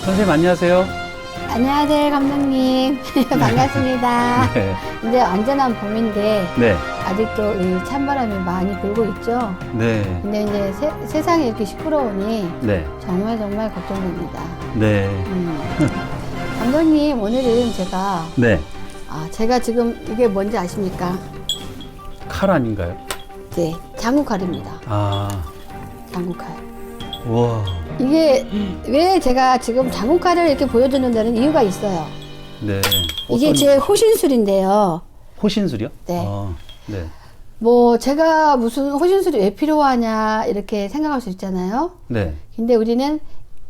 선생님 안녕하세요. 안녕하세요, 감독님. 반갑습니다. 네. 이제 완전한 봄인데 네. 아직도 이 찬바람이 많이 불고 있죠. 네. 근데 이제 세상이 이렇게 시끄러우니 네. 정말 걱정됩니다. 네. 감독님, 오늘은 제가 네. 제가 지금 이게 뭔지 아십니까? 칼 아닌가요? 네, 장구칼입니다. 장구칼. 우와. 이게 왜 제가 지금 장구칼을 이렇게 보여주는 데는 이유가 있어요. 네. 이게 제 호신술인데요. 호신술이요? 네. 네. 뭐 제가 무슨 호신술이 왜 필요하냐 이렇게 생각할 수 있잖아요. 네. 근데 우리는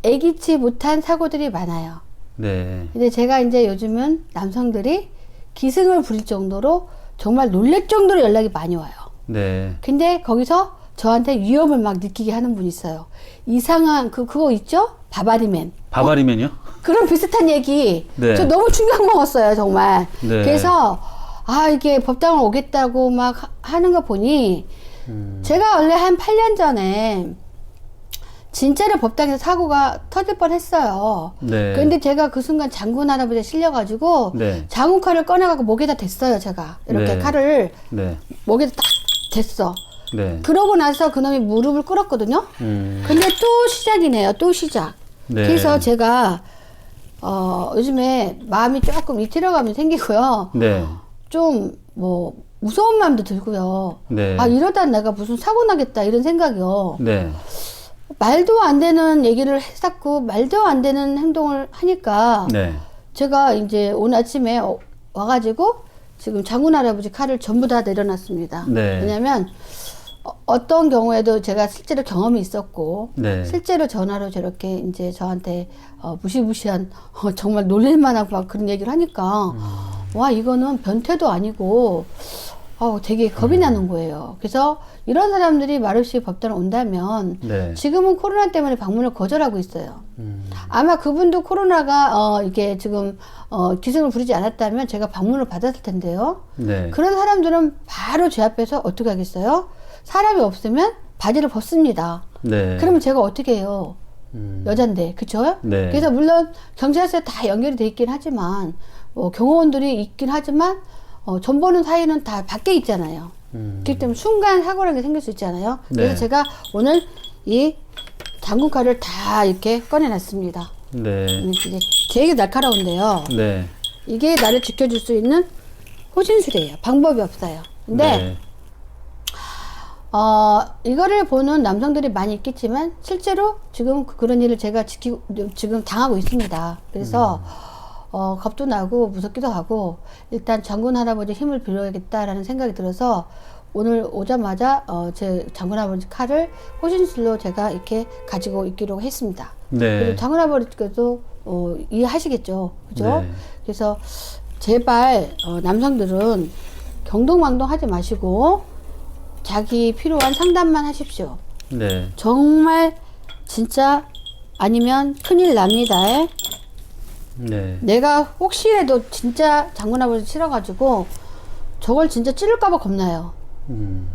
예기치 못한 사고들이 많아요. 네. 근데 제가 이제 요즘은 남성들이 기승을 부릴 정도로 정말 놀랄 정도로 연락이 많이 와요. 네. 근데 거기서 저한테 위협을 막 느끼게 하는 분이 있어요. 이상한 그거 있죠? 바바리맨. 바바리맨이요? 그런 비슷한 얘기. 네. 저 너무 충격 먹었어요, 정말. 네. 그래서 이게 법당을 오겠다고 막 하는 거 보니 제가 원래 한 8년 전에 진짜로 법당에서 사고가 터질 뻔했어요. 네. 그런데 제가 그 순간 장군 할아버지에 실려가지고 네. 장군칼을 꺼내갖고 목에다 댔어요, 제가. 이렇게 네. 칼을 네. 목에다 딱 댔어. 네. 그러고 나서 그놈이 무릎을 꿇었거든요. 근데 또 시작이네요. 또 시작. 네. 그래서 제가 요즘에 마음이 조금 위태로감이 생기고요. 네. 좀 뭐 무서운 마음도 들고요. 네. 이러다 내가 무슨 사고 나겠다 이런 생각이요. 네. 말도 안 되는 얘기를 했었고 말도 안 되는 행동을 하니까 네. 제가 이제 오늘 아침에 와가지고 지금 장군 할아버지 칼을 전부 다 내려놨습니다. 네. 왜냐면 어떤 경우에도 제가 실제로 경험이 있었고 네. 실제로 전화로 저렇게 이제 저한테 무시무시한 정말 놀랄만하고 막 그런 얘기를 하니까 와 이거는 변태도 아니고 되게 겁이 나는 거예요. 그래서 이런 사람들이 말없이 법당을 온다면 네. 지금은 코로나 때문에 방문을 거절하고 있어요. 아마 그분도 코로나가 이게 지금 기승을 부리지 않았다면 제가 방문을 받았을 텐데요. 네. 그런 사람들은 바로 제 앞에서 어떻게 하겠어요? 사람이 없으면 바지를 벗습니다. 네. 그러면 제가 어떻게 해요? 여잔데, 그쵸? 네. 그래서 물론 경찰서에 다 연결이 돼 있긴 하지만 경호원들이 있긴 하지만 전 보는 사이는 다 밖에 있잖아요. 그렇기 때문에 순간 사고라는 게 생길 수 있잖아요. 그래서 네. 제가 오늘 이 장군칼을 다 이렇게 꺼내놨습니다. 네. 이게 되게 날카로운데요. 네. 이게 나를 지켜줄 수 있는 호신술이에요. 방법이 없어요. 근데 네. 이거를 보는 남성들이 많이 있겠지만 실제로 지금 그런 일을 제가 지금 당하고 있습니다. 그래서 겁도 나고 무섭기도 하고 일단 장군 할아버지 힘을 빌려야겠다라는 생각이 들어서 오늘 오자마자 제 장군 할아버지 칼을 호신술로 제가 이렇게 가지고 있기로 했습니다. 네. 그리고 장군 할아버지께도 이해하시겠죠, 그죠? 네. 그래서 제발 남성들은 경동망동하지 마시고 자기 필요한 상담만 하십시오. 네. 정말 진짜 아니면 큰일 납니다. 네. 내가 혹시라도 진짜 장군 할아버지 치러가지고 저걸 진짜 찌를까봐 겁나요.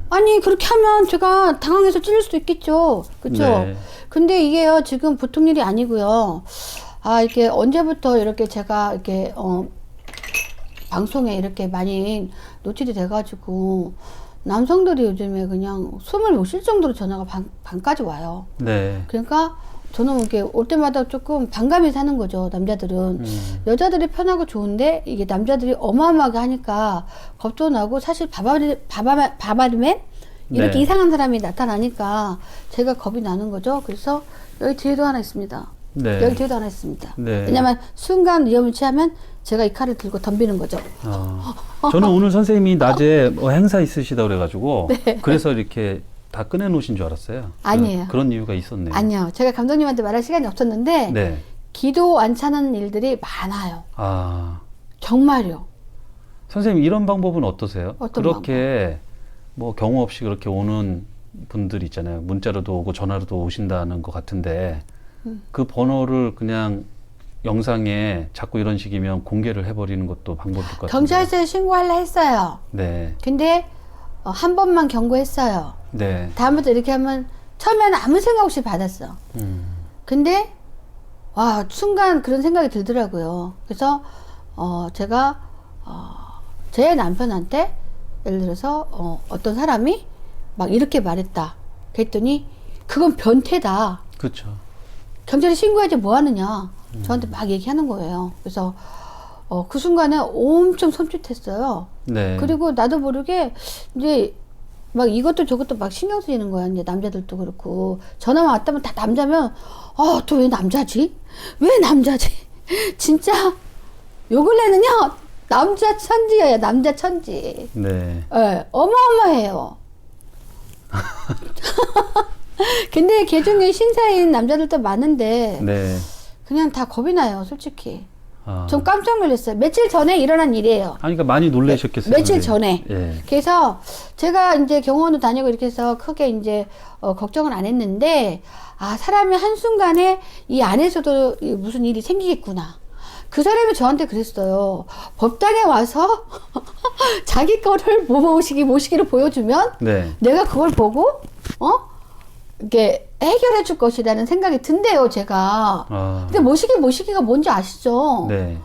아니 그렇게 하면 제가 당황해서 찌를 수도 있겠죠. 그쵸? 네. 근데 이게요 지금 보통 일이 아니고요. 이렇게 언제부터 이렇게 제가 이렇게 방송에 이렇게 많이 노출이 돼가지고 남성들이 요즘에 그냥 숨을 못 쉴 정도로 전화가 반까지 와요. 네. 그러니까 저는 이렇게 올 때마다 조금 반감이 사는 거죠. 남자들은 여자들이 편하고 좋은데 이게 남자들이 어마어마하게 하니까 겁도 나고 사실 바바리맨 이렇게 네. 이상한 사람이 나타나니까 제가 겁이 나는 거죠. 그래서 여기 뒤에도 하나 있습니다. 네. 여기 뒤에도 하나 있습니다. 네. 왜냐면 순간 위험을 취하면 제가 이 칼을 들고 덤비는 거죠. 저는 오늘 선생님이 낮에 행사 있으시다 그래가지고 네. 그래서 이렇게 다 꺼내놓으신 줄 알았어요. 아니에요. 그런 이유가 있었네요. 아니요. 제가 감독님한테 말할 시간이 없었는데 네. 기도 완차는 일들이 많아요. 정말요. 선생님 이런 방법은 어떠세요? 어떤 그렇게 뭐 경우 없이 그렇게 오는 분들 있잖아요. 문자로도 오고 전화로도 오신다는 것 같은데 그 번호를 그냥 영상에 자꾸 이런 식이면 공개를 해버리는 것도 방법일 것 같아요. 경찰서에 신고하려 했어요. 네. 근데 한 번만 경고했어요. 네. 다음부터 이렇게 하면 처음에는 아무 생각 없이 받았어. 근데 순간 그런 생각이 들더라고요. 그래서, 제가, 제 남편한테 예를 들어서, 어떤 사람이 막 이렇게 말했다. 그랬더니, 그건 변태다. 그렇죠. 경찰에 신고하지 뭐 하느냐. 저한테 막 얘기하는 거예요. 그래서, 그 순간에 엄청 손짓했어요. 네. 그리고 나도 모르게 이제 막 이것도 저것도 막 신경 쓰이는 거야. 이제 남자들도 그렇고. 전화만 왔다면 다 남자면, 또 왜 남자지? 왜 남자지? 진짜, 요 근래는요, 남자 천지예요. 남자 천지. 네. 예, 어마어마해요. 근데 걔 중에 신사인 남자들도 많은데, 네. 그냥 다 겁이 나요, 솔직히. 아. 전 깜짝 놀랐어요. 며칠 전에 일어난 일이에요. 아니, 그러니까 많이 놀라셨겠어요. 며칠 선생님. 전에. 예. 그래서 제가 이제 병원도 다니고 이렇게 해서 크게 이제 걱정을 안 했는데, 사람이 한순간에 이 안에서도 무슨 일이 생기겠구나. 그 사람이 저한테 그랬어요. 법당에 와서 자기 거를 모시기를 보여주면 네. 내가 그걸 보고 이렇게 해결해 줄 것이라는 생각이 든대요, 제가. 근데 모시기가 뭔지 아시죠? 네.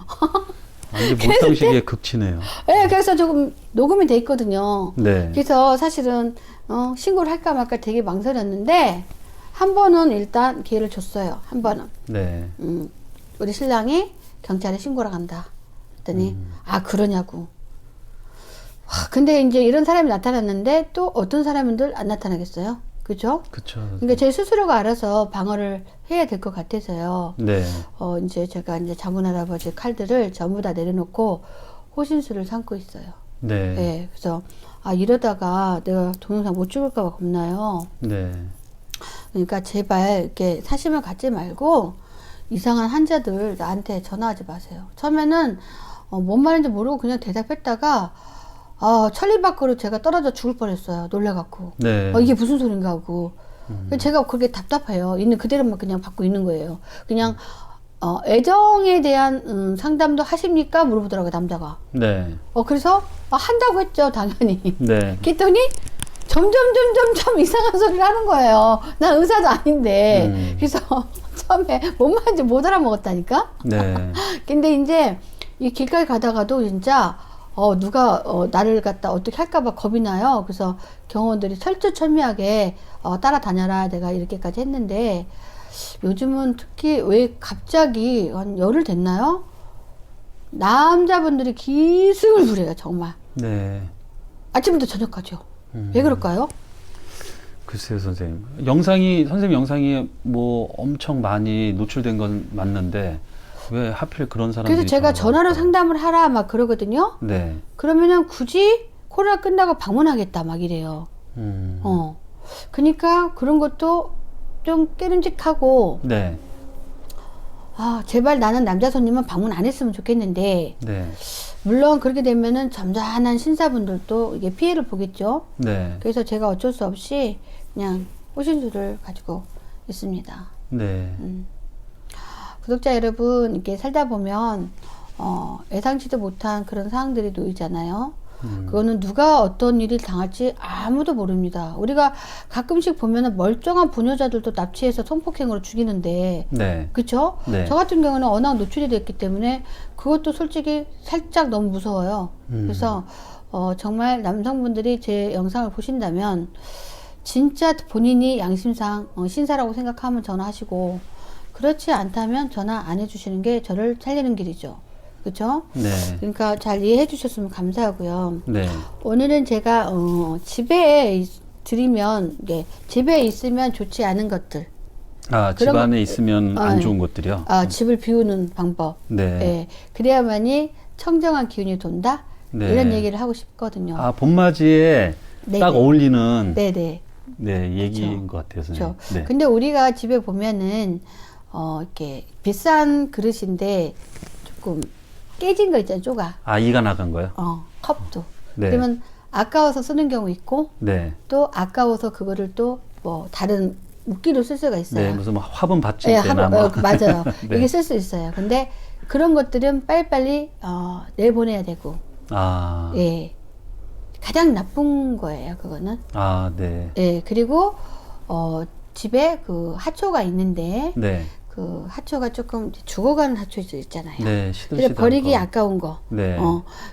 완전 몰상식의 극치네요. 네, 그래서 조금 녹음이 돼 있거든요. 네. 그래서 사실은 신고를 할까 말까 되게 망설였는데 한 번은 일단 기회를 줬어요. 한 번은. 네. 우리 신랑이 경찰에 신고를 한다. 그랬더니 그러냐고. 근데 이제 이런 사람이 나타났는데 또 어떤 사람들 안 나타나겠어요? 그죠? 그쵸. 그러니까 제 스스로가 알아서 방어를 해야 될 것 같아서요. 네. 이제 제가 이제 장군 할아버지 칼들을 전부 다 내려놓고 호신술을 삼고 있어요. 네. 네. 그래서 이러다가 내가 동영상 못 찍을까 봐 겁나요. 네. 그러니까 제발 이렇게 사심을 갖지 말고 이상한 환자들 나한테 전화하지 마세요. 처음에는 뭔 말인지 모르고 그냥 대답했다가 천리 밖으로 제가 떨어져 죽을 뻔했어요. 놀라갖고. 네. 이게 무슨 소린가 하고. 제가 그게 답답해요. 있는 그대로만 그냥 받고 있는 거예요. 그냥 애정에 대한 상담도 하십니까? 물어보더라고요, 남자가. 네. 그래서 한다고 했죠, 당연히. 네. 그랬더니 점점 이상한 소리를 하는 거예요. 난 의사도 아닌데. 그래서 처음에 뭔 말인지 못 알아먹었다니까? 네. 근데 이제 이 길가에 가다가도 진짜 누가 나를 갖다 어떻게 할까봐 겁이 나요. 그래서 경호원들이 철두철미하게 따라다녀라 내가 이렇게까지 했는데 요즘은 특히 왜 갑자기 한 열흘 됐나요? 남자분들이 기승을 부려요, 정말. 네. 아침부터 저녁까지요. 왜 그럴까요? 글쎄요, 선생님. 선생님 영상이 뭐 엄청 많이 노출된 건 맞는데, 왜 하필 그런 사람들이. 그래서 제가 전화로 상담을 하라 막 그러거든요. 네. 그러면은 굳이 코로나 끝나고 방문하겠다 막 이래요. 그러니까 그런 것도 좀 깨름직하고, 네. 제발 나는 남자 손님은 방문 안 했으면 좋겠는데, 네. 물론 그렇게 되면은 점잖은 신사분들도 이게 피해를 보겠죠. 네. 그래서 제가 어쩔 수 없이 그냥 호신술을 가지고 있습니다. 네. 구독자 여러분, 이렇게 살다 보면 예상치도 못한 그런 상황들이 놓이잖아요. 그거는 누가 어떤 일을 당할지 아무도 모릅니다. 우리가 가끔씩 보면은 멀쩡한 부녀자들도 납치해서 성폭행으로 죽이는데, 네. 그쵸? 네. 저 같은 경우는 워낙 노출이 됐기 때문에 그것도 솔직히 살짝 너무 무서워요. 그래서 정말 남성분들이 제 영상을 보신다면 진짜 본인이 양심상 신사라고 생각하면 전화하시고, 그렇지 않다면 전화 안 해주시는 게 저를 살리는 길이죠. 그쵸? 네. 그러니까 잘 이해해 주셨으면 감사하고요. 네. 오늘은 제가 집에 들이면, 집에 있으면 좋지 않은 것들, 집 안에 있으면 안 좋은 것들이요? 집을 비우는 방법. 네. 예, 그래야만이 청정한 기운이 돈다. 네. 이런 얘기를 하고 싶거든요. 봄맞이에 네네. 딱 어울리는 네네. 얘기인 것 같아요, 선생님. 그렇죠. 네. 근데 우리가 집에 보면은 이렇게 비싼 그릇인데 조금 깨진 거 있잖아요, 쪼가. 이가 나간 거요? 컵도. 네. 그러면 아까워서 쓰는 경우 있고, 네. 또 아까워서 그거를 또 뭐 다른 웃기로 쓸 수가 있어요. 네, 무슨 화분 받칠 네, 때나 맞아요. 네. 이게 쓸 수 있어요. 근데 그런 것들은 빨리빨리 내보내야 되고, 예, 가장 나쁜 거예요, 그거는. 네. 예, 그리고 집에 그 하초가 있는데, 네. 그 하초가 조금 이제 죽어가는 하초들 있잖아요. 네, 그래서 시들시들. 버리기 아까운 거. 네.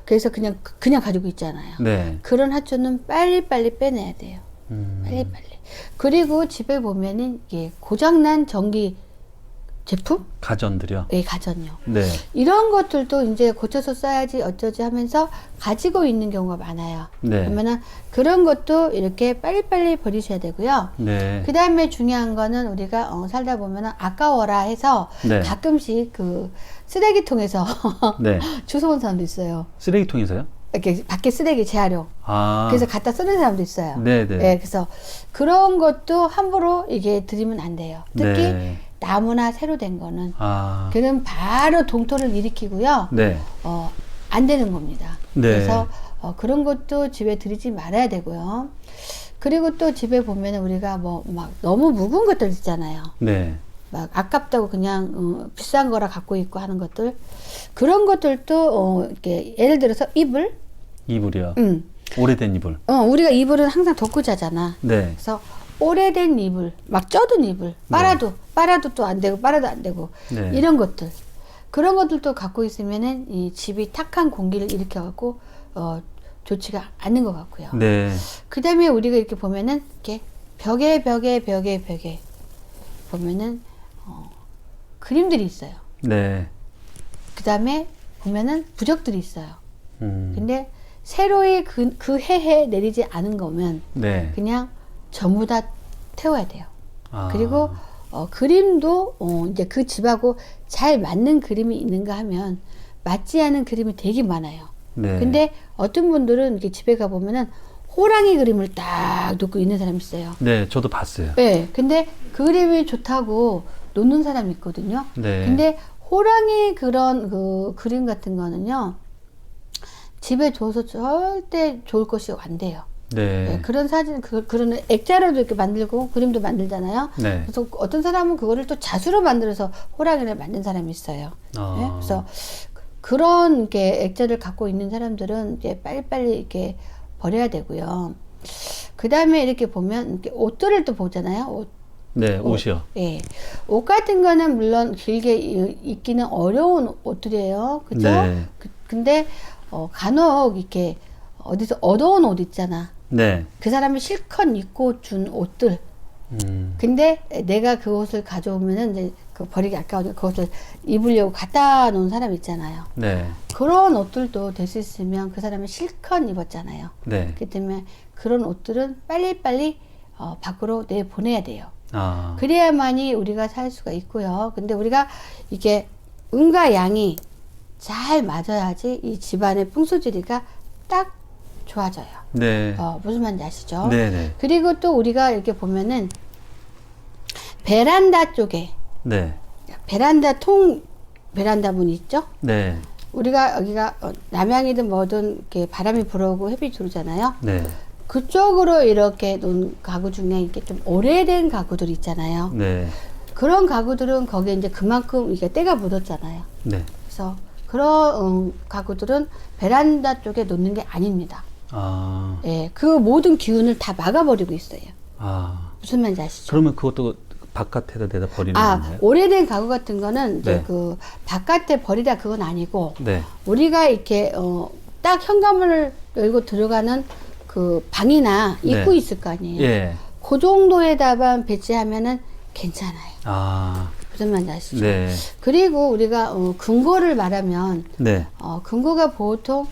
그래서 그냥 가지고 있잖아요. 네. 그런 하초는 빨리빨리 빼내야 돼요. 빨리빨리. 그리고 집에 보면은 이게 고장난 전기 제품? 가전들이요. 네, 가전요. 네. 이런 것들도 이제 고쳐서 써야지 어쩌지 하면서 가지고 있는 경우가 많아요. 네. 그러면은 그런 것도 이렇게 빨리빨리 버리셔야 되고요. 네. 그 다음에 중요한 거는 우리가 살다 보면은 아까워라 해서 네. 가끔씩 그 쓰레기통에서 네. 주워온 사람도 있어요. 쓰레기통에서요? 이렇게 밖에 쓰레기 재활용. 아. 그래서 갖다 쓰는 사람도 있어요. 네네. 네, 그래서 그런 것도 함부로 이게 드리면 안 돼요. 특히 네. 나무나 새로 된 거는. 아. 그럼 바로 동토를 일으키고요. 네. 안 되는 겁니다. 네. 그래서 그런 것도 집에 들이지 말아야 되고요. 그리고 또 집에 보면 우리가 뭐 막 너무 묵은 것들 있잖아요. 네. 막 아깝다고 그냥 비싼 거라 갖고 있고 하는 것들, 그런 것들도 이렇게 예를 들어서 이불이요. 오래된 이불. 우리가 이불은 항상 덮고 자잖아. 네. 그래서 오래된 이불, 막 쪄든 이불, 빨아도 또 안 되고 빨아도 안 되고 네. 이런 것들, 그런 것들도 갖고 있으면은 이 집이 탁한 공기를 일으켜갖고 좋지가 않는 것 같고요. 네. 그 다음에 우리가 이렇게 보면은 이렇게 벽에 보면은 그림들이 있어요. 네. 그 다음에 보면은 부적들이 있어요. 음. 근데 새로이 그 해에 내리지 않은 거면 네. 그냥 전부 다 태워야 돼요. 아. 그리고 그림도 이제 그 집하고 잘 맞는 그림이 있는가 하면 맞지 않은 그림이 되게 많아요. 네. 근데 어떤 분들은 이렇게 집에 가 보면은 호랑이 그림을 딱 놓고 있는 사람이 있어요. 네, 저도 봤어요. 네, 근데 그 그림이 좋다고 놓는 사람이 있거든요. 네. 근데 호랑이 그런 그 그림 같은 거는요, 집에 둬서 절대 좋을 것이 안 돼요. 네. 네, 그런 사진, 그런 액자로도 이렇게 만들고 그림도 만들잖아요. 네. 그래서 어떤 사람은 그거를 또 자수로 만들어서 호랑이를 만든 사람이 있어요. 아. 네, 그래서 그런 이렇게 액자를 갖고 있는 사람들은 이제 빨리빨리 이렇게 버려야 되고요. 그 다음에 이렇게 보면 이렇게 옷들을 또 보잖아요. 옷. 네, 옷이요. 예. 옷 같은 거는 물론 길게 입기는 어려운 옷들이에요. 그죠? 네. 근데 간혹 이렇게 어디서 얻어온 옷 있잖아. 네. 그 사람이 실컷 입고 준 옷들. 근데 내가 그 옷을 가져오면은 이제 그 버리기 아까우니까 그것을 입으려고 갖다 놓은 사람 있잖아요. 네. 그런 옷들도 될 수 있으면 그 사람이 실컷 입었잖아요. 네. 그렇기 때문에 그런 옷들은 빨리빨리 밖으로 내보내야 돼요. 아. 그래야만이 우리가 살 수가 있고요. 근데 우리가 이게 음과 양이 잘 맞아야지 이 집안의 풍수지리가 딱 좋아져요. 네. 무슨 말인지 아시죠? 네네. 그리고 또 우리가 이렇게 보면은 베란다 쪽에 네. 베란다 문이 있죠? 네. 우리가 여기가 남향이든 뭐든 이렇게 바람이 불어오고 햇빛이 들어오잖아요. 네. 그쪽으로 이렇게 놓은 가구 중에 이렇게 좀 오래된 가구들 있잖아요. 네. 그런 가구들은 거기에 이제 그만큼 이게 때가 묻었잖아요. 네. 그래서 그런 가구들은 베란다 쪽에 놓는 게 아닙니다. 아. 예, 그 모든 기운을 다 막아버리고 있어요. 아. 무슨 말인지 아시죠? 그러면 그것도 바깥에다 내다 버리는 건가요? 오래된 가구 같은 거는 이제 네. 그 바깥에 버리라 그건 아니고 네. 우리가 이렇게 딱 현관문을 열고 들어가는 그 방이나 입구 네. 있을 거 아니에요. 예. 그 정도에다가 배치하면은 괜찮아요. 아. 무슨 말인지 아시죠? 네. 그리고 우리가 금고를 말하면 네. 금고가 보통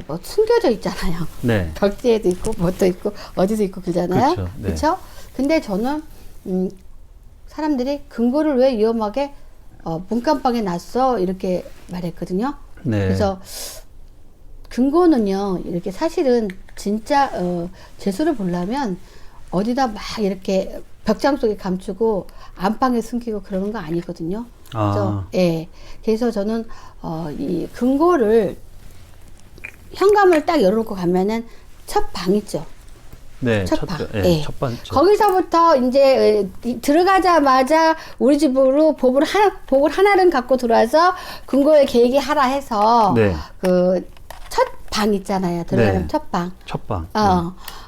뭐 숨겨져 있잖아요. 네. 벽지에도 있고 뭣도 있고 어디도 있고 그러잖아요. 그렇죠. 네. 그렇죠? 근데 저는 사람들이 금고를 왜 위험하게 문간방에 놨어 이렇게 말했거든요. 네. 그래서 금고는요 이렇게 사실은 진짜 재수를 보려면 어디다 막 이렇게 벽장 속에 감추고 안방에 숨기고 그러는 거 아니거든요. 그래서, 예. 그래서 저는 이 금고를 현관문을 딱 열어놓고 가면은 첫 방 있죠. 네. 첫 방. 예. 예. 첫 번째. 거기서부터 이제 들어가자마자 우리 집으로 복을 하나를 갖고 들어와서 금고에 계획이 하라 해서 네. 그 첫 방 있잖아요. 들어가는 네. 첫 방. 첫 방.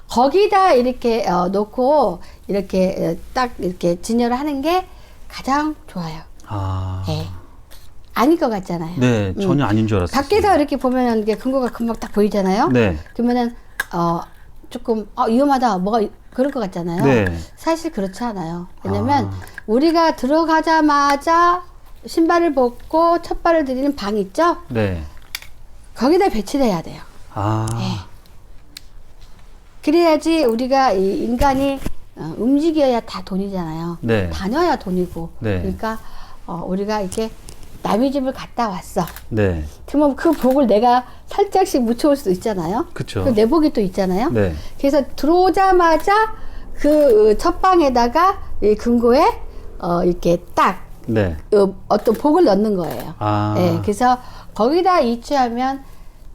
거기다 이렇게 놓고 이렇게 딱 이렇게 진열을 하는 게 가장 좋아요. 아. 예. 아닐 것 같잖아요. 네, 전혀 아닌 줄 알았어요. 밖에서 이렇게 보면은 이게 근거가 금방 딱 보이잖아요. 네. 그러면은 조금 위험하다 뭐가 그럴 것 같잖아요. 네. 사실 그렇지 않아요. 왜냐면 우리가 들어가자마자 신발을 벗고 첫 발을 들이는 방 있죠? 네. 거기다 배치를 해야 돼요. 아. 네. 그래야지 우리가 이 인간이 움직여야 다 돈이잖아요. 네. 다녀야 돈이고. 네. 그러니까 우리가 이렇게 남의 집을 갔다 왔어. 네. 그러면 그 복을 내가 살짝씩 묻혀올 수도 있잖아요. 그쵸. 내 복이 또 있잖아요. 네. 그래서 들어오자마자 그 첫 방에다가 이 금고에 이렇게 딱 네. 어떤 복을 넣는 거예요. 아. 네, 그래서 거기다 이취하면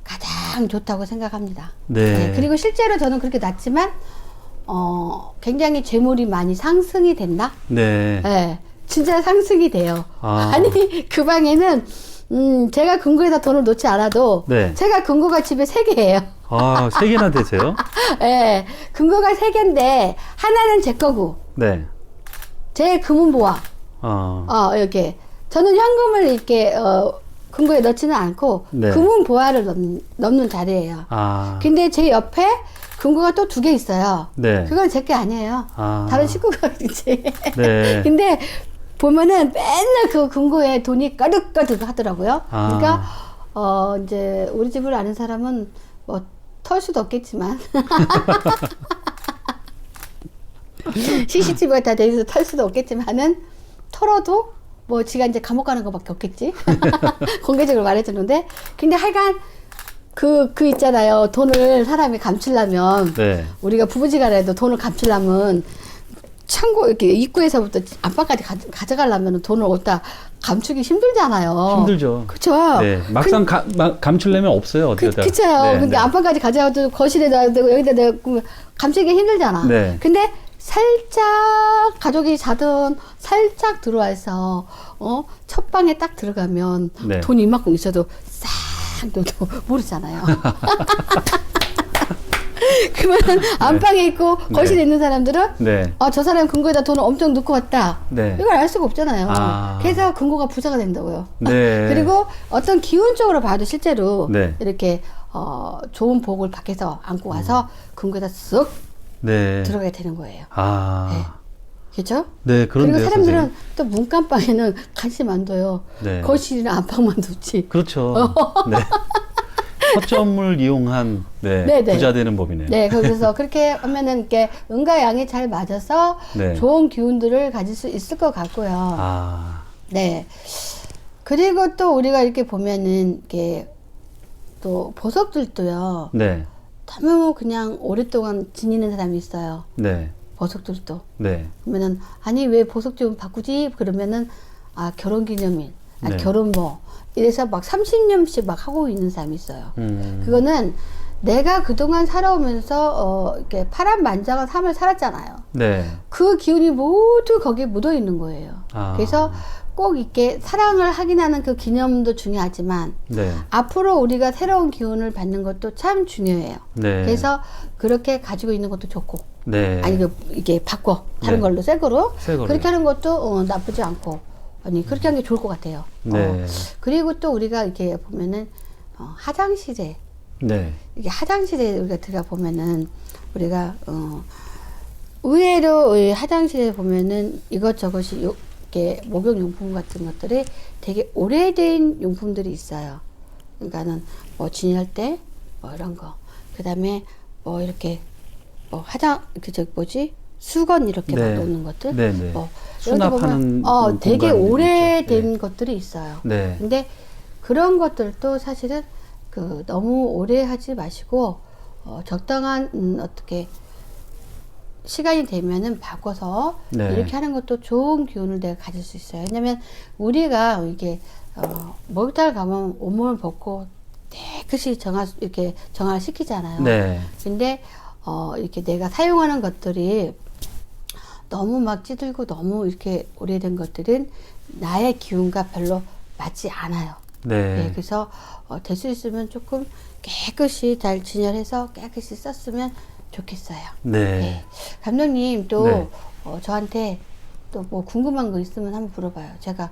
가장 좋다고 생각합니다. 네. 그리고 실제로 저는 그렇게 놨지만 굉장히 재물이 많이 상승이 됐나? 네. 네, 진짜 상승이 돼요. 아. 아니 그 방에는 제가 금고에다 돈을 놓지 않아도 네. 제가 금고가 집에 3개예요. 아, 3개나 되세요? 네, 금고가 3개인데 하나는 제 거고 네. 제 금은보화 이렇게 저는 현금을 이렇게 금고에 넣지는 않고 네. 금은보화를 넣는 자리예요. 아. 근데 제 옆에 금고가 또 2개 있어요. 네. 그건 제 게 아니에요. 아. 다른 식구가 이제. 네. 근데 보면은 맨날 그 금고에 돈이 가득가득 하더라고요. 아. 그러니까 이제 우리 집을 아는 사람은 뭐 털 수도 없겠지만 CCTV가 다 돼 있어서 털 수도 없겠지만은 털어도 뭐 지가 이제 감옥 가는 거밖에 없겠지. 공개적으로 말해주는데 근데 하여간 그 있잖아요. 돈을 사람이 감추려면 네. 우리가 부부지간에도 돈을 감추려면 창고 이렇게 입구에서부터 안방까지 가져가려면 돈을 어디다 감추기 힘들잖아요. 힘들죠. 그렇죠. 네. 막상 감추려면 없어요. 어디다. 그렇죠. 네, 그러니까 네. 안방까지 가져가도 거실에 놔야 되고 여기다 내고 감추기 힘들잖아. 네. 근데 살짝 가족이 자든 살짝 들어와서 첫 방에 딱 들어가면 네. 돈 이만큼 있어도 싹 또 모르잖아요. 그러면 안방에 있고 거실에 네. 있는 사람들은 네. 저 사람 금고에다 돈을 엄청 넣고 왔다. 네. 이걸 알 수가 없잖아요. 아. 그래서 금고가 부자가 된다고요. 네. 그리고 어떤 기운적으로 봐도 실제로 네. 이렇게 좋은 복을 밖에서 안고 와서 금고에다 쓱 네. 들어가야 되는 거예요. 아. 네. 그렇죠? 네, 그런데요, 그리고 사람들은 선생님. 또 문간방에는 관심 안 둬요. 네. 거실이나 안방만 두지. 그렇죠. 네. 허점을 이용한 네, 네. 부자 되는 법이네요. 네, 그래서 그렇게 하면은 이렇게 은과 양이 잘 맞아서 네. 좋은 기운들을 가질 수 있을 것 같고요. 아. 네. 그리고 또 우리가 이렇게 보면은 이렇게 또 보석들도요. 네. 너무 그냥 오랫동안 지니는 사람이 있어요. 네. 보석들도. 네. 그러면은 아니 왜 보석 좀 바꾸지? 그러면은 결혼기념일, 네. 결혼모 이래서 막 30년씩 막 하고 있는 사람이 있어요. 그거는 내가 그동안 살아오면서 이렇게 파란만장한 삶을 살았잖아요. 네. 그 기운이 모두 거기에 묻어 있는 거예요. 아. 그래서 꼭 이렇게 사랑을 확인하는 그 기념도 중요하지만 네. 앞으로 우리가 새로운 기운을 받는 것도 참 중요해요. 네. 그래서 그렇게 가지고 있는 것도 좋고, 네. 아니 이게 바꿔 다른 네. 걸로 새 거로 새 거로. 그렇게 하는 것도 나쁘지 않고, 아니 그렇게 하는 게 좋을 것 같아요. 네. 그리고 또 우리가 이렇게 보면은 화장실에 네. 이게 화장실에 우리가 들어가 보면은 우리가 의외로 이 화장실에 보면은 이것저것이 이렇게 목욕용품 같은 것들이 되게 오래된 용품들이 있어요. 그러니까는 뭐 진열대 뭐 이런 거, 그 다음에 뭐 이렇게 뭐 수건 이렇게 네. 막 놓는 것들, 네, 네. 뭐 이런 데 수납하는 보면 되게 공간들이 오래된 있죠. 것들이 있어요. 네. 근데 그런 것들도 사실은 너무 오래 하지 마시고 적당한 어떻게 시간이 되면은 바꿔서 네. 이렇게 하는 것도 좋은 기운을 내가 가질 수 있어요. 왜냐면 우리가 이게 목욕탕을 가면 온몸을 벗고 깨끗이 이렇게 정화를 시키잖아요. 네. 근데 이렇게 내가 사용하는 것들이 너무 막 찌들고 너무 이렇게 오래된 것들은 나의 기운과 별로 맞지 않아요. 네. 네, 그래서 될 수 있으면 조금 깨끗이 잘 진열해서 깨끗이 썼으면 좋겠어요. 네. 네. 감독님 또 네. 저한테 또 뭐 궁금한 거 있으면 한번 물어봐요. 제가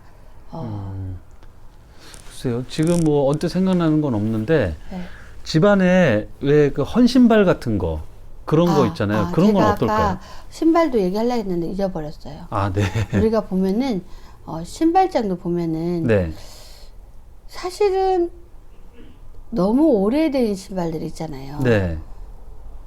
글쎄요. 지금 뭐 언뜻 생각나는 건 없는데 네. 집안에 왜 그 헌신발 같은 거 그런 거 있잖아요. 그런 건 제가 어떨까요? 아까 신발도 얘기하려고 했는데 잊어버렸어요. 아, 네. 우리가 보면은 신발장도 보면은 네. 사실은 너무 오래된 신발들 있잖아요. 네.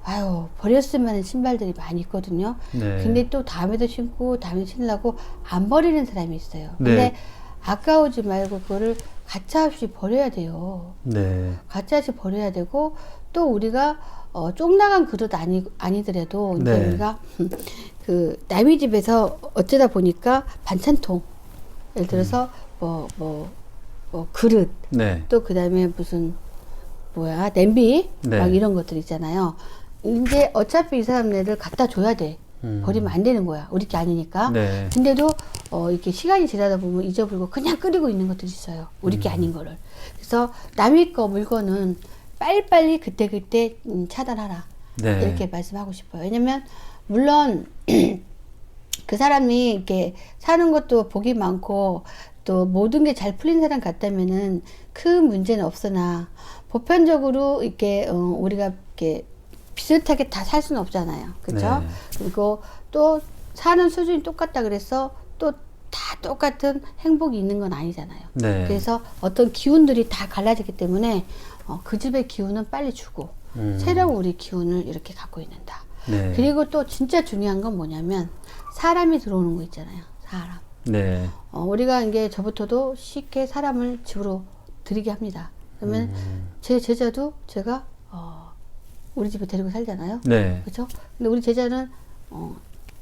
아유, 버렸을 만한 신발들이 많이 있거든요. 네. 근데 또 다음에도 신고 다음에 신으려고 안 버리는 사람이 있어요. 네. 근데 아까우지 말고 그거를 가차없이 버려야 돼요. 네. 가짜없이 버려야 되고, 또 우리가 쪽나간 그릇 아니더라도 이제 네. 우리가 그 남의 집에서 어쩌다 보니까 반찬통, 예를 들어서 뭐 그릇, 네. 또 그다음에 무슨 냄비 네. 막 이런 것들 있잖아요. 이제 어차피 이 사람네들 갖다 줘야 돼. 버리면 안 되는 거야. 우리 게 아니니까. 네. 근데도 이렇게 시간이 지나다 보면 잊어버리고 그냥 끓이고 있는 것들이 있어요. 우리 게 아닌 거를. 그래서 남의 거 물건은 빨리빨리 그때그때 차단하라. 네. 이렇게 말씀하고 싶어요. 왜냐면 물론 그 사람이 이렇게 사는 것도 복이 많고 또 모든 게 잘 풀린 사람 같다면은 큰 문제는 없으나, 보편적으로 이렇게 우리가 이렇게 비슷하게 다 살 수는 없잖아요. 그렇죠? 네. 그리고 또 사는 수준이 똑같다 그래서 또 다 똑같은 행복이 있는 건 아니잖아요. 네. 그래서 어떤 기운들이 다 갈라지기 때문에 그 집의 기운은 빨리 주고 새로운 우리 기운을 이렇게 갖고 있는다. 네. 그리고 또 진짜 중요한 건 뭐냐면 사람이 들어오는 거 있잖아요. 사람. 네. 우리가 이게 저부터도 쉽게 사람을 집으로 들이게 합니다. 그러면 제 제자도 제가 우리 집에 데리고 살잖아요. 네. 그렇죠? 근데 우리 제자는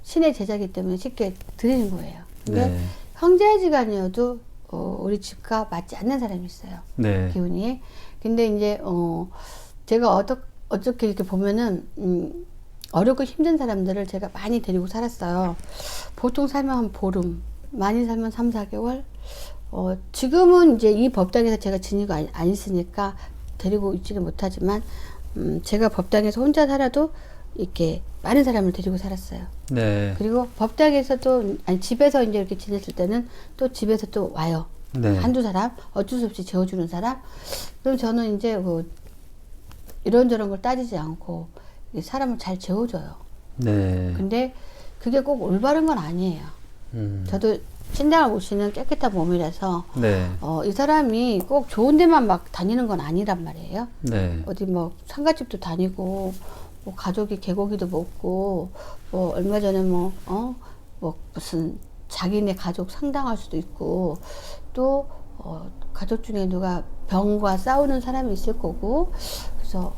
신의 제자이기 때문에 쉽게 드리는 거예요. 근데 네. 형제지간이어도 우리 집과 맞지 않는 사람이 있어요. 네. 기운이. 근데 이제 제가 어떻게 이렇게 보면은 어렵고 힘든 사람들을 제가 많이 데리고 살았어요. 보통 살면 한 보름, 많이 살면 3, 4개월. 지금은 이제 이 법당에서 제가 지니고 안 있으니까 데리고 있지는 못하지만, 제가 법당에서 혼자 살아도 이렇게 많은 사람을 데리고 살았어요. 네. 그리고 법당에서도, 집에서 이제 이렇게 지냈을 때는 또 집에서 또 와요. 네. 한두 사람, 어쩔 수 없이 재워주는 사람. 그럼 저는 이제 이런저런 걸 따지지 않고 사람을 잘 재워줘요. 네. 근데 그게 꼭 올바른 건 아니에요. 저도 신당을 오시는 깨끗한 몸이라서 네. 이 사람이 꼭 좋은 데만 막 다니는 건 아니란 말이에요. 네. 어디 뭐 상가집도 다니고, 뭐 가족이 개고기도 먹고, 뭐 얼마 전에 뭐 무슨 자기네 가족 상당할 수도 있고, 또 가족 중에 누가 병과 싸우는 사람이 있을 거고, 그래서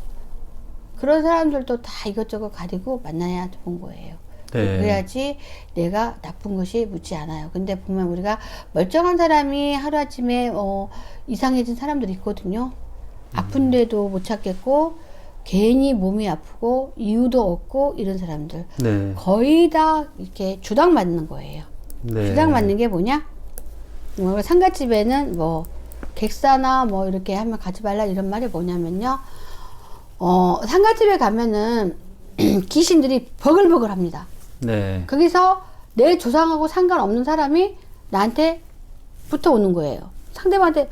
그런 사람들도 다 이것저것 가리고 만나야 좋은 거예요. 네. 그래야지 내가 나쁜 것이 묻지 않아요. 근데 보면 우리가 멀쩡한 사람이 하루아침에 이상해진 사람들이 있거든요. 아픈데도 못 찾겠고, 괜히 몸이 아프고 이유도 없고 이런 사람들 네. 거의 다 이렇게 주당 맞는 거예요. 네. 주당 맞는 게 뭐냐? 상가집에는 뭐 객사나 뭐 이렇게 하면 가지 말라 이런 말이 뭐냐면요. 상가집에 가면은 귀신들이 버글버글 합니다. 네. 거기서 내 조상하고 상관없는 사람이 나한테 붙어오는 거예요. 상대방한테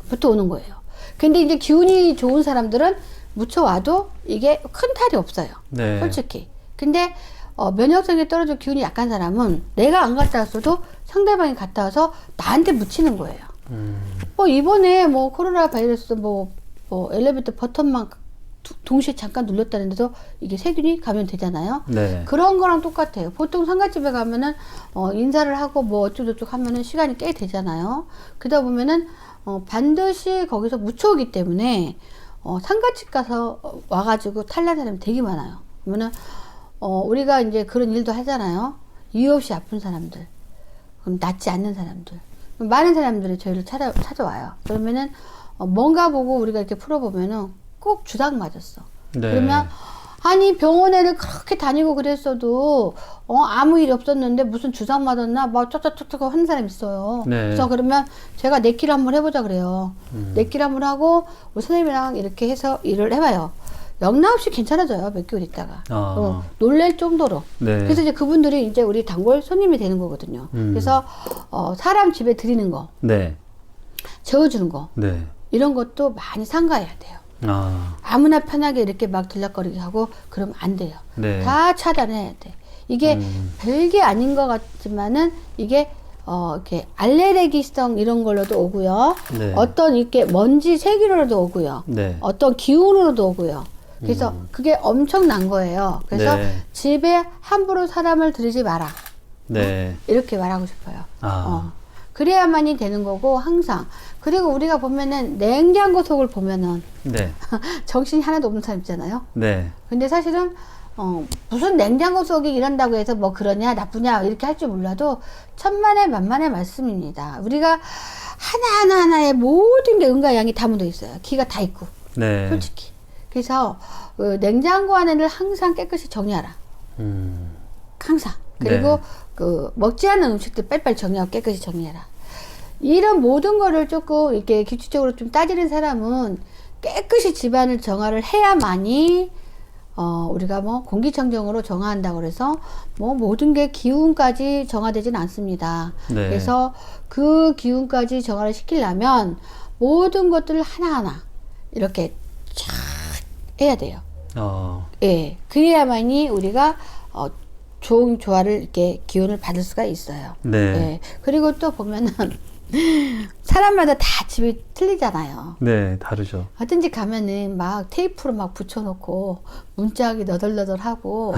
붙어오는 거예요. 근데 이제 기운이 좋은 사람들은 묻혀와도 이게 큰 탈이 없어요. 네. 솔직히. 근데 면역성이 떨어져 기운이 약한 사람은 내가 안 갔다 왔어도 상대방이 갔다 와서 나한테 묻히는 거예요. 이번에 코로나 바이러스 엘리베이터 버튼만 동시에 잠깐 눌렀다는데도 이게 세균이 감염되잖아요. 네. 그런 거랑 똑같아요. 보통 상가집에 가면은 인사를 하고 뭐 어쩌고저쩌고 하면은 시간이 꽤 되잖아요. 그러다 보면은 반드시 거기서 묻혀오기 때문에 상가집 가서 와가지고 탈난 사람이 되게 많아요. 그러면은 우리가 이제 그런 일도 하잖아요. 이유 없이 아픈 사람들, 그럼 낫지 않는 사람들, 많은 사람들이 저희를 찾아와요. 그러면은 뭔가 보고 우리가 이렇게 풀어보면은 꼭 주당 맞았어. 네. 그러면 아니 병원에를 그렇게 다니고 그랬어도 아무 일 없었는데 무슨 주사 맞았나 막 쩍쩍쩍쩍 하는 사람 있어요. 네. 그래서 그러면 제가 내키를 한번 해보자 그래요. 내키를 한번 하고 우리 선생님이랑 이렇게 해서 일을 해봐요. 영락 없이 괜찮아져요. 몇 개월 있다가. 아. 놀랄 정도로. 네. 그래서 이제 그분들이 이제 우리 단골 손님이 되는 거거든요. 그래서 사람 집에 드리는 거, 네. 재워주는 거, 네. 이런 것도 많이 삼가해야 돼요. 아. 아무나 편하게 이렇게 막 들락거리게 하고 그러면 안 돼요. 네. 다 차단해야 돼. 이게 별게 아닌 것 같지만은 이게 이렇게 알레르기성 이런 걸로도 오고요. 네. 어떤 이렇게 먼지 세균으로도 오고요. 네. 어떤 기운으로도 오고요. 그래서 그게 엄청난 거예요. 그래서 네. 집에 함부로 사람을 들이지 마라. 네. 이렇게 말하고 싶어요. 아. 그래야만이 되는 거고 항상. 그리고 우리가 보면은 냉장고 속을 보면은 네. 정신이 하나도 없는 사람 있잖아요. 네. 근데 사실은 무슨 냉장고 속이 이런다고 해서 뭐 그러냐 나쁘냐 이렇게 할 줄 몰라도 천만의 만만의 말씀입니다. 우리가 하나하나의 모든 게 응가 양이 다 묻어 있어요. 기가 다 있고 네. 솔직히. 그래서 냉장고 안에를 항상 깨끗이 정리하라. 항상. 그리고 네. 먹지 않는 음식들 빨리빨리 정리하고 깨끗이 정리해라. 이런 모든 거를 조금 이렇게 규칙적으로 좀 따지는 사람은 깨끗이 집안을 정화를 해야만이 우리가 뭐 공기청정으로 정화한다고 그래서 뭐 모든 게 기운까지 정화되진 않습니다. 네. 그래서 그 기운까지 정화를 시키려면 모든 것들을 하나하나 이렇게 쫙 해야 돼요. 예. 그래야만이 우리가 좋은 조화를 이렇게 기운을 받을 수가 있어요. 네. 예. 그리고 또 보면은 사람마다 다 집이 틀리잖아요. 네. 다르죠. 어떤지 가면은 막 테이프로 막 붙여놓고 문짝이 너덜너덜하고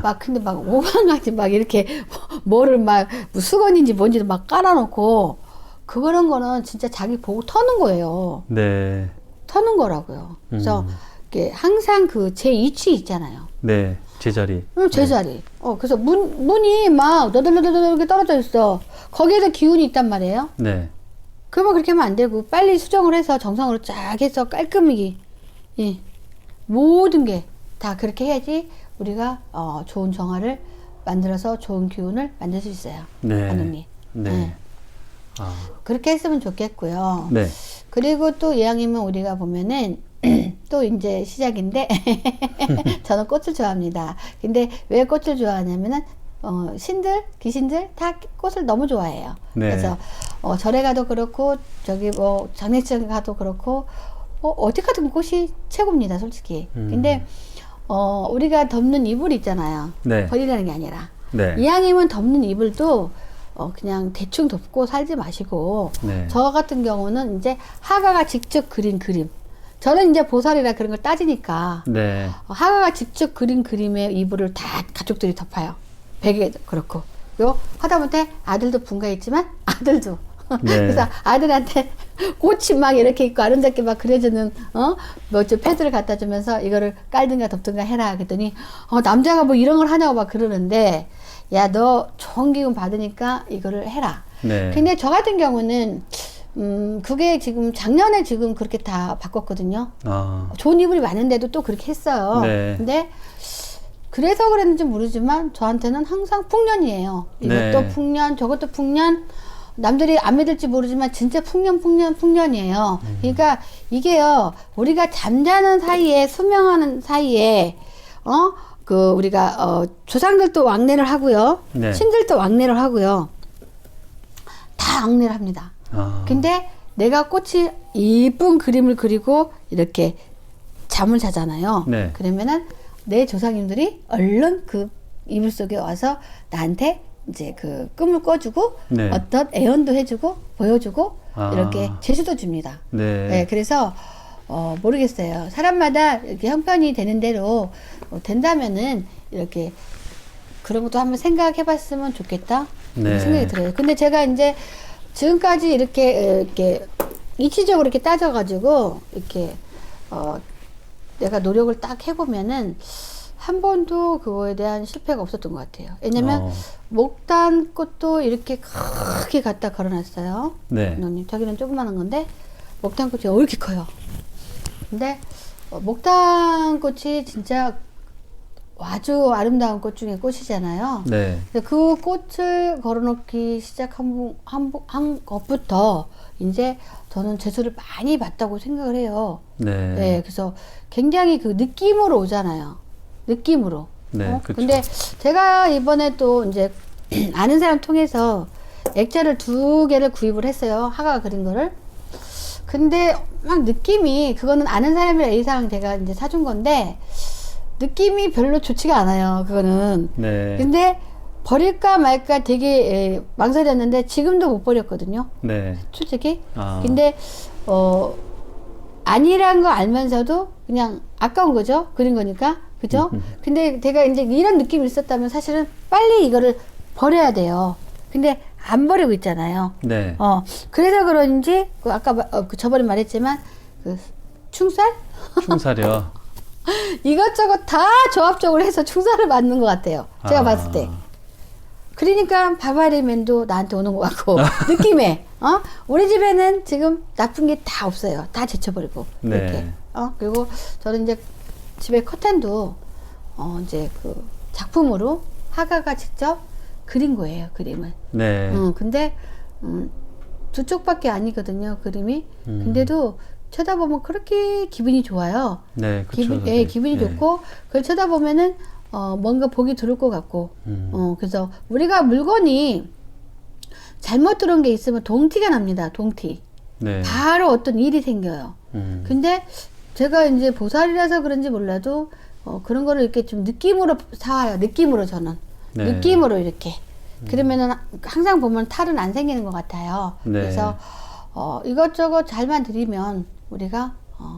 막 근데 막 5만 가지 막 이렇게 뭐를 막 수건인지 뭔지도 막 깔아놓고 그런 거는 진짜 자기 보고 터는 거예요. 네. 터는 거라고요. 그래서 이게 항상 그 제 위치 있잖아요. 네. 제자리. 제자리. 그래서 문이 막 너덜너덜 이렇게 떨어져 있어. 거기에도 기운이 있단 말이에요. 네. 그러면 그렇게 하면 안 되고 빨리 수정을 해서 정상으로 쫙 해서 깔끔하게 예. 모든 게 다 그렇게 해야지 우리가 좋은 정화를 만들어서 좋은 기운을 만들 수 있어요. 네. 언니. 네. 네. 아. 그렇게 했으면 좋겠고요. 네. 그리고 또 이왕이면 우리가 보면은 또 이제 시작인데 저는 꽃을 좋아합니다. 근데 왜 꽃을 좋아하냐면은 신들, 귀신들 다 꽃을 너무 좋아해요. 네. 그래서 절에 가도 그렇고 저기 뭐 장례식장 가도 그렇고 어디 가든 꽃이 최고입니다, 솔직히. 근데 우리가 덮는 이불 있잖아요. 네. 버리라는 게 아니라 네. 이왕이면 덮는 이불도 그냥 대충 덮고 살지 마시고 네. 저 같은 경우는 이제 하가가 직접 그린 그림. 저는 이제 보살이라 그런 걸 따지니까 네. 하가가 직접 그린 그림의 이불을 다 가족들이 덮어요. 베개도 그렇고. 요 하다못해 아들도 분가했지만 아들도 네. 그래서 아들한테 꽃이 막 이렇게 있고 아름답게 막 그려주는 뭐좀 패드를 갖다 주면서 이거를 깔든가 덮든가 해라 그랬더니 남자가 뭐 이런 걸 하냐고 막 그러는데 야 너 좋은 기운 받으니까 이거를 해라. 네. 근데 저 같은 경우는 그게 지금 작년에 지금 그렇게 다 바꿨거든요. 아. 좋은 이불이 많은데도 또 그렇게 했어요. 네. 근데 그래서 그랬는지 모르지만 저한테는 항상 풍년이에요. 이것도 네. 풍년, 저것도 풍년. 남들이 안 믿을지 모르지만 진짜 풍년이에요. 그러니까 이게요, 우리가 잠자는 사이에, 수명하는 사이에, 우리가, 조상들도 왕래를 하고요. 네. 신들도 왕래를 하고요. 다 왕래를 합니다. 아. 근데 내가 꽃이 이쁜 그림을 그리고 이렇게 잠을 자잖아요. 네. 그러면은 내 조상님들이 얼른 그 이불 속에 와서 나한테 이제 그 꿈을 꿔주고 네. 어떤 애언도 해주고 보여주고 아. 이렇게 제시도 줍니다. 네. 네, 그래서 모르겠어요. 사람마다 이렇게 형편이 되는 대로 된다면은 이렇게 그런 것도 한번 생각해봤으면 좋겠다 이런 네. 생각이 들어요. 근데 제가 이제 지금까지 이렇게 이치적으로 이렇게 따져가지고 이렇게 내가 노력을 딱 해보면은 한 번도 그거에 대한 실패가 없었던 것 같아요. 왜냐면 목단꽃도 이렇게 크게 갖다 걸어놨어요. 네. 감독님, 저기는 조그마한 건데 목단꽃이 이렇게 커요. 근데 목단꽃이 진짜 아주 아름다운 꽃 중에 꽃이잖아요. 네. 근데 그 꽃을 걸어놓기 시작한 한 것부터 이제 저는 재수를 많이 봤다고 생각을 해요. 네. 네, 그래서 굉장히 그 느낌으로 오잖아요. 느낌으로. 네, 그쵸. 근데 제가 이번에 또 이제 아는 사람 통해서 액자를 2개를 구입을 했어요. 하가 그린 거를. 근데 막 느낌이, 그거는 아는 사람이라 이상 제가 이제 사준 건데, 느낌이 별로 좋지가 않아요. 그거는. 네. 근데 버릴까 말까 되게 망설였는데 지금도 못 버렸거든요. 네. 솔직히. 아. 근데 아니란 거 알면서도 그냥 아까운 거죠. 그린 거니까. 그죠? 근데 제가 이제 이런 느낌이 있었다면 사실은 빨리 이거를 버려야 돼요. 근데 안 버리고 있잖아요. 네. 그래서 그런지 그 아까 그 저번에 말했지만 그 충살? 충사려. 이것저것 다 조합적으로 해서 충살을 받는 것 같아요. 제가 봤을 때. 그러니까 바바리맨도 나한테 오는 것 같고 느낌에 우리 집에는 지금 나쁜 게 다 없어요. 다 제쳐버리고 네. 이렇게. 그리고 저는 이제 집에 커튼도 이제 그 작품으로 하가가 직접 그린 거예요. 그림을. 네. 근데 2쪽밖에 아니거든요. 그림이. 근데도 쳐다보면 그렇게 기분이 좋아요. 네, 그쵸. 기분이 좋고 그걸 쳐다보면은 뭔가 복이 들을 것 같고. 그래서 우리가 물건이 잘못 들어온 게 있으면 동티가 납니다. 동티. 네. 바로 어떤 일이 생겨요. 근데 제가 이제 보살이라서 그런지 몰라도 그런 거를 이렇게 좀 느낌으로 사와요. 느낌으로 저는. 네. 느낌으로 이렇게. 그러면은 항상 보면 탈은 안 생기는 것 같아요. 네. 그래서 이것저것 잘만 들이면 우리가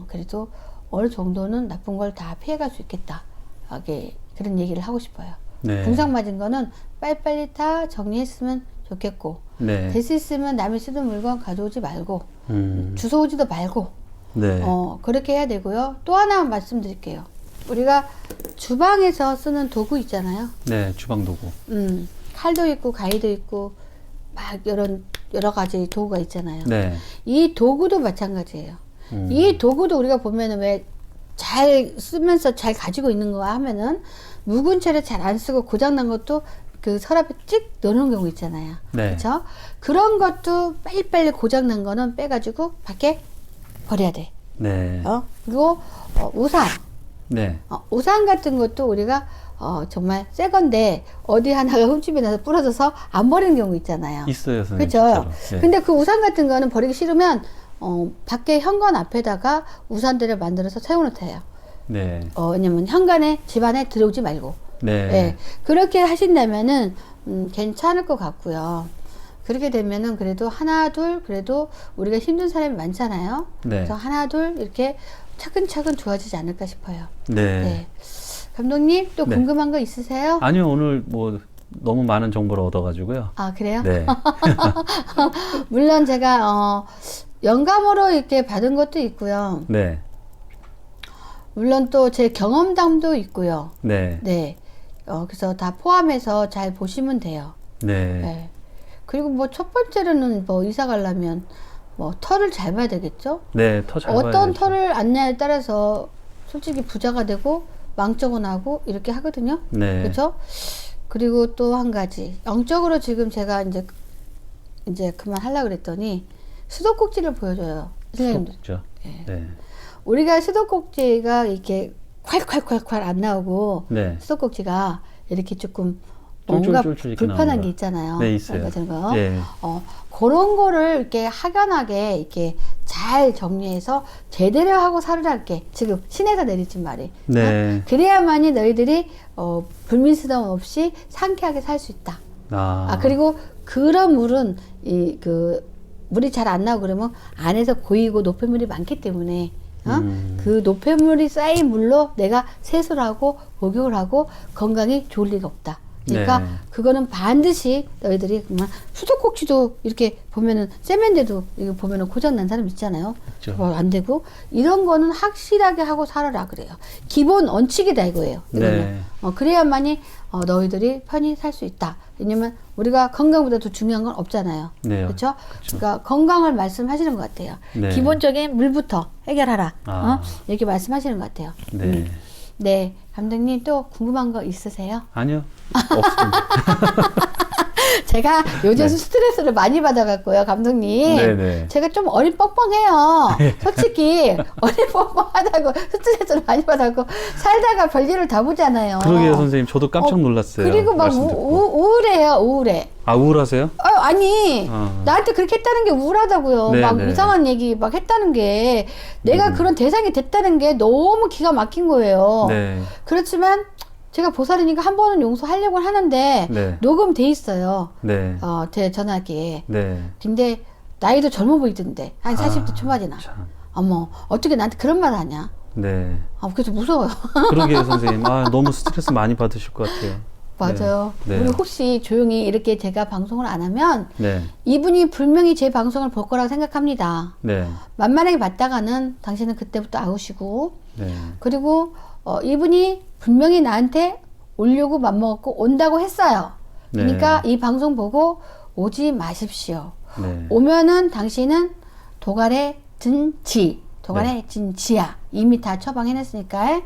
그래도 어느 정도는 나쁜 걸 다 피해갈 수 있겠다. 그런 얘기를 하고 싶어요. 네. 궁상 맞은 거는 빨리빨리 다 정리했으면 좋겠고, 네. 될 수 있으면 남이 쓰던 물건 가져오지 말고, 주워오지도 말고, 네. 그렇게 해야 되고요. 또 하나 말씀드릴게요. 우리가 주방에서 쓰는 도구 있잖아요. 네, 주방 도구. 칼도 있고 가위도 있고 막 여러 가지 도구가 있잖아요. 네. 이 도구도 마찬가지예요. 이 도구도 우리가 보면은 왜 잘 쓰면서 잘 가지고 있는 거 하면은 묵은 채를 잘 안 쓰고 고장난 것도 그 서랍에 찍 넣는 경우 있잖아요. 네. 그렇죠? 그런 것도 빨리빨리 고장난 거는 빼가지고 밖에 버려야 돼. 네. 그리고 우산. 네. 우산 같은 것도 우리가 정말 새 건데 어디 하나가 흠집이 나서 부러져서 안 버리는 경우 있잖아요. 있어요, 선생님. 그렇죠. 네. 근데 그 우산 같은 거는 버리기 싫으면 밖에 현관 앞에다가 우산들을 만들어서 세워놓대요. 네. 왜냐면 현관에 집 안에 들어오지 말고. 네. 네. 그렇게 하신다면은 괜찮을 것 같고요. 그렇게 되면은 그래도 하나 둘 그래도 우리가 힘든 사람이 많잖아요. 네. 그래서 하나 둘 이렇게 차근차근 좋아지지 않을까 싶어요. 네. 네. 감독님 또 네. 궁금한 거 있으세요? 아니요, 오늘 뭐 너무 많은 정보를 얻어가지고요. 아, 그래요? 네. 물론 제가 영감으로 이렇게 받은 것도 있고요. 네. 물론 또 제 경험담도 있고요. 네. 네. 그래서 다 포함해서 잘 보시면 돼요. 네. 네. 그리고 뭐 첫 번째로는 뭐 이사 가려면 뭐 털을 잘 봐야 되겠죠? 네, 터 잘 어떤 봐야죠. 털을 안냐에 따라서 솔직히 부자가 되고 망적은 하고 이렇게 하거든요. 네. 그렇죠? 그리고 또 한 가지 영적으로 지금 제가 이제 그만하려고 그랬더니 수도꼭지를 보여줘요. 선생님들. 수도꼭지요. 네. 네. 우리가 수도꼭지가 이렇게 콸콸콸콸 안 나오고 네. 수도꼭지가 이렇게 조금 뭔가 쫄쫄쫄쫄 이렇게 불편한 나오는 게 거. 있잖아요. 네, 있어요. 같은 거. 네. 그런 거를 이렇게 확연하게 이렇게 잘 정리해서 제대로 하고 살으랄게. 지금 신에서 내리친 말이. 네. 그래야만이 너희들이 불미스러움 없이 상쾌하게 살 수 있다. 그리고 그런 물은 물이 잘 안 나오고 그러면 안에서 고이고 노폐물이 많기 때문에 그 노폐물이 쌓인 물로 내가 세수를 하고 목욕을 하고 건강이 좋을 리가 없다. 그러니까 네. 그거는 반드시 너희들이 정말 수도꼭지도 이렇게 보면은 세면대도 이거 보면은 고장 난 사람 있잖아요. 있죠. 안 되고 이런 거는 확실하게 하고 살아라 그래요. 기본 원칙이다 이거예요. 이거는. 네. 그래야만이 너희들이 편히 살 수 있다. 왜냐면 우리가 건강보다 더 중요한 건 없잖아요. 네. 그렇죠? 그러니까 건강을 말씀하시는 것 같아요. 네. 기본적인 물부터 해결하라. 아. 이렇게 말씀하시는 것 같아요. 네. 네, 감독님 또 궁금한 거 있으세요? 아니요. 없습니다. 제가 요즘 네. 스트레스를 많이 받아갖고요, 감독님. 네네. 제가 좀 어린 뻥뻥해요. 솔직히 어린 뻥뻥하다고 스트레스를 많이 받아갖고 살다가 별일을 다 보잖아요. 그러게요, 선생님. 저도 깜짝 놀랐어요. 그리고 막 말씀 듣고. 우울해요, 우울해. 아, 우울하세요? 아니, 어. 나한테 그렇게 했다는 게 우울하다고요. 네, 막 네. 이상한 얘기 막 했다는 게 내가 그런 대상이 됐다는 게 너무 기가 막힌 거예요. 네. 그렇지만 제가 보살이니까 한 번은 용서하려고 하는데 네. 녹음돼 있어요. 네. 제 전화기에. 네. 근데 나이도 젊어 보이던데 한 40대 초반이나. 참. 어머, 어떻게 나한테 그런 말 하냐. 네. 그래서 무서워요. 그러게요, 선생님. 너무 스트레스 많이 받으실 것 같아요. 맞아요. 네. 우리 혹시 조용히 이렇게 제가 방송을 안 하면 네. 이분이 분명히 제 방송을 볼 거라고 생각합니다. 네. 만만하게 봤다가는 당신은 그때부터 아웃이고, 네. 그리고 이분이 분명히 나한테 오려고 맘먹었고 온다고 했어요. 그러니까 이 방송 보고 오지 마십시오. 네. 오면은 당신은 도갈에 든 지, 도갈에 진 지야. 이미 다 처방해냈으니까.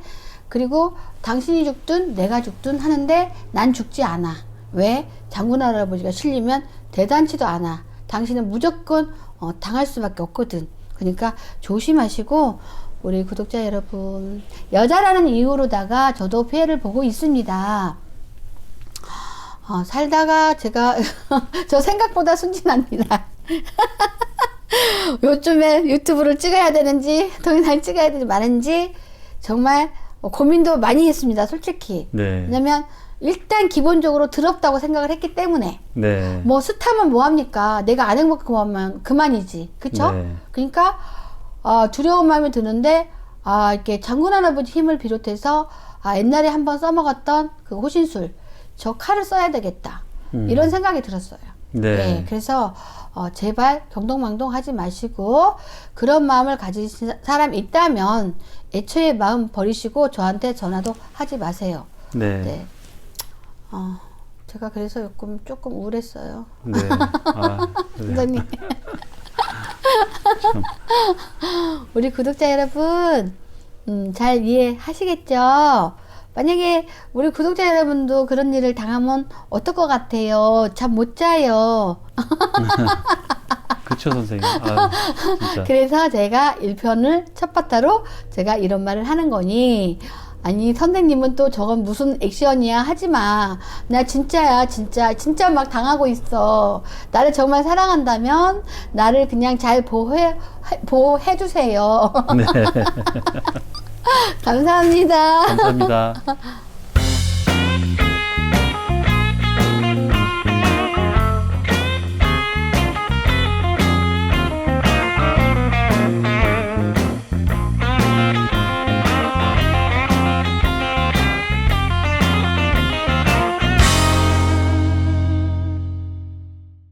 그리고 당신이 죽든 내가 죽든 하는데 난 죽지 않아. 왜? 장군 할아버지가 실리면 대단치도 않아. 당신은 무조건 당할 수밖에 없거든. 그러니까 조심하시고, 우리 구독자 여러분, 여자라는 이유로다가 저도 피해를 보고 있습니다. 살다가 제가 저 생각보다 순진합니다. 요즘에 유튜브를 찍어야 되는지 동영상 찍어야 되는지 말는지 정말 고민도 많이 했습니다, 솔직히. 네. 왜냐면 일단 기본적으로 더럽다고 생각을 했기 때문에. 네. 뭐 스타면 뭐합니까? 내가 안 행복하면 그만이지, 그쵸? 네. 그러니까 두려운 마음이 드는데 이렇게 장군 할아버지 힘을 비롯해서 옛날에 한번 써먹었던 그 호신술, 저 칼을 써야 되겠다, 이런 생각이 들었어요. 네. 그래서 제발 경동망동 하지 마시고, 그런 마음을 가지신 사람 있다면 애초에 마음 버리시고 저한테 전화도 하지 마세요. 네. 네. 제가 그래서 조금 우울했어요. 네. 네. 선생님. 우리 구독자 여러분, 잘 이해하시겠죠? 만약에 우리 구독자 여러분도 그런 일을 당하면 어떨 것 같아요? 잠 못 자요. 그쵸, 선생님. 진짜. 그래서 제가 1편을 첫 바타로 제가 이런 말을 하는 거니, 아니 선생님은 또 저건 무슨 액션이야 하지마, 나 진짜야, 진짜 막 당하고 있어, 나를 정말 사랑한다면 나를 그냥 잘 보호해 주세요. 네. 감사합니다. 감사합니다.